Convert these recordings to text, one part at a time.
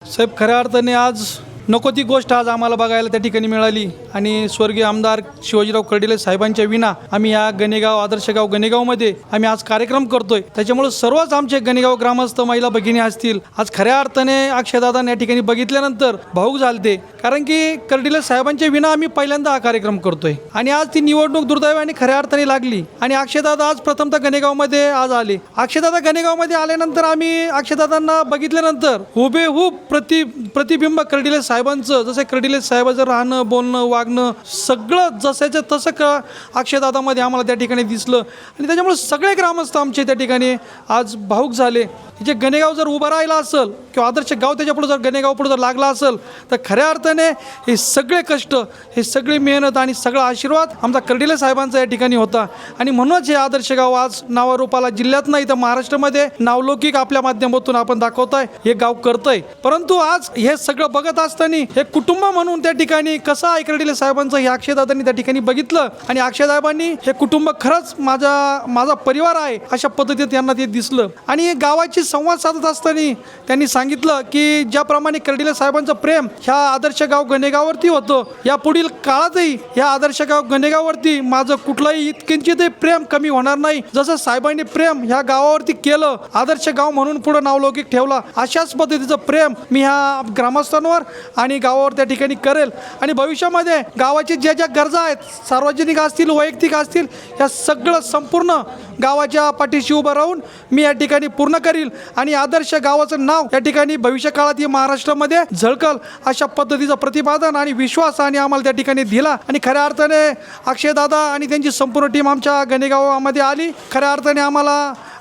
साहेब, खऱ्या अर्थाने आज नको ती गोष्ट आज आम्हाला बघायला त्या ठिकाणी मिळाली आणि स्वर्गीय आमदार शिवाजीराव कर्डिले साहेबांच्या विना आम्ही या गणेगाव आदर्श गाव गणेगावमध्ये आम्ही आज कार्यक्रम करतोय। त्याच्यामुळे सर्वच आमचे गणेगाव ग्रामस्थ महिला भगिनी असतील आज खऱ्या अर्थाने अक्षयदादा या ठिकाणी बघितल्यानंतर भाऊक झालते, कारण की कर्डिले साहेबांच्या विना आम्ही पहिल्यांदा हा कार्यक्रम करतोय आणि आज ती निवडणूक दुर्दैवाने खऱ्या अर्थाने लागली आणि अक्षयदादा आज प्रथमतः गणेगावमध्ये आज आले। अक्षयदादा गणेगावमध्ये आल्यानंतर आम्ही अक्षयदादांना बघितल्यानंतर हुबेहूब प्रतिबिंब कर्डिले साहेबांचं, जसे कर्डिले साहेबांचं राहणं बोलणं वागणं सगळं जसंच्या तसं अक्षयदादामध्ये आम्हाला त्या ठिकाणी दिसलं आणि त्याच्यामुळे सगळे ग्रामस्थ आमचे त्या ठिकाणी आज भाऊक झाले। जे गणेगाव जर उभं राहिला असेल किंवा आदर्श गाव त्याच्या पुढे जर गणेगाव पुढे जर लागला असेल तर खऱ्या अर्थाने हे सगळे कष्ट, हे सगळी मेहनत आणि सगळा आशीर्वाद आमचा कर्डिले साहेबांचा या ठिकाणी होता आणि म्हणूनच हे आदर्श गाव आज नावारूपाला जिल्ह्यात नाही तर महाराष्ट्रामध्ये नावलौकिक आपल्या माध्यमातून आपण दाखवताय, हे गाव करतंय। परंतु आज हे सगळं बघत असताना हे कुटुंब म्हणून त्या ठिकाणी कसं आहे कर्डिले साहेबांचं हे अक्षयदादांनी त्या ठिकाणी बघितलं आणि अक्षयदादांनी हे कुटुंब खरंच माझा परिवार आहे अशा पद्धतीने त्यांना ते दिसलं आणि गावाची संवाद साधत असताना त्यांनी सांगितलं की ज्याप्रमाणे कर्डिले साहेबांचं प्रेम ह्या आदर्श गाव गणेगावरती होतं, या पुढील काळातही ह्या आदर्श गाव गणेगावरती माझं कुठलंही इतकिंचितही प्रेम कमी होणार नाही। जसं साहेबांनी प्रेम ह्या गावावरती केलं, आदर्श गाव म्हणून पुढे नावलौकिक ठेवला, अशाच पद्धतीचं प्रेम मी ह्या ग्रामस्थांवर आणि गावावर त्या ठिकाणी करेल आणि भविष्यामध्ये गावाची ज्या ज्या गरजा आहेत सार्वजनिक असतील वैयक्तिक असतील या सगळं संपूर्ण गावाच्या पाठीशी उभं राहून मी या ठिकाणी पूर्ण करील आणि आदर्श गावाचं नाव या ठिकाणी भविष्य काळात महाराष्ट्रामध्ये झळकल अशा पद्धतीचं प्रतिपादन आणि विश्वास आणि आम्हाला त्या ठिकाणी दिला आणि खऱ्या अर्थाने अक्षयदादा आणि त्यांची संपूर्ण टीम आमच्या गणेगावामध्ये आली। खऱ्या अर्थाने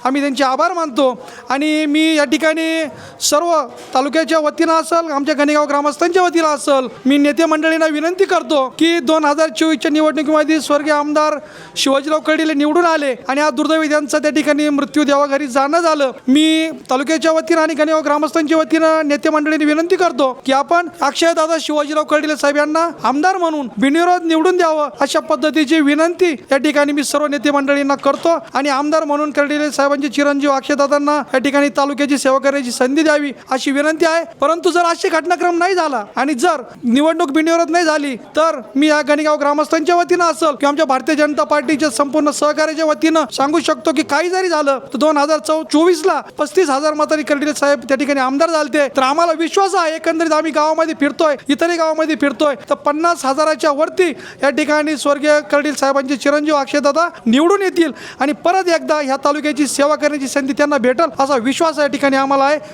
आम्ही त्यांचे आभार मानतो आणि मी या ठिकाणी सर्व तालुक्याच्या वतीनं असेल आमच्या गणेगाव ग्रामस्थांच्या वतीनं असेल मी नेते मंडळींना विनंती करतो की 2024च्या निवडणुकीमध्ये स्वर्गीय आमदार शिवाजीराव कर्डिले निवडून आले आणि आज दुर्दैवी त्यांचा त्या ठिकाणी मृत्यू देवाघरी जाणं झालं। मी तालुक्याच्या वतीनं आणि गणेगाव ग्रामस्थांच्या वतीनं नेते मंडळींनी विनंती करतो की आपण अक्षयदादा शिवाजीराव कर्डिले साहेब यांना आमदार म्हणून बिनविरोध निवडून द्यावं अशा पद्धतीची विनंती या ठिकाणी मी सर्व नेते मंडळींना करतो आणि आमदार म्हणून कर्डिले साहेबांचे चिरंजीव अक्षयदादांना या ठिकाणी तालुक्याची सेवा करण्याची संधी द्यावी अशी विनंती आहे। परंतु जर अशी घटनाक्रम नाही झाला आणि जर निवडणूक बिनविरोध नाही झाली तर मी या गणेगाव ग्रामस्थांच्या वतीनं असेल किंवा आमच्या भारतीय जनता पार्टीच्या संपूर्ण सहकार्याच्या वतीनं सांगू शकतो की काही जरी झालं तर 2024ला 35,000 मतांनी कर्डिले साहेब त्या ठिकाणी आमदार झालते तर आम्हाला विश्वास आहे एकंदरीत आम्ही गावामध्ये फिरतोय इतरही गावामध्ये फिरतोय तर 50,000च्या वरती या ठिकाणी स्वर्गीय कर्डिले साहेबांचे चिरंजीव अक्षयदादा निवडून येतील आणि परत एकदा ह्या तालुक्याची सेवा करण्याची संधी त्यांना भेटल असा विश्वास या ठिकाणी आम्हाला आहे।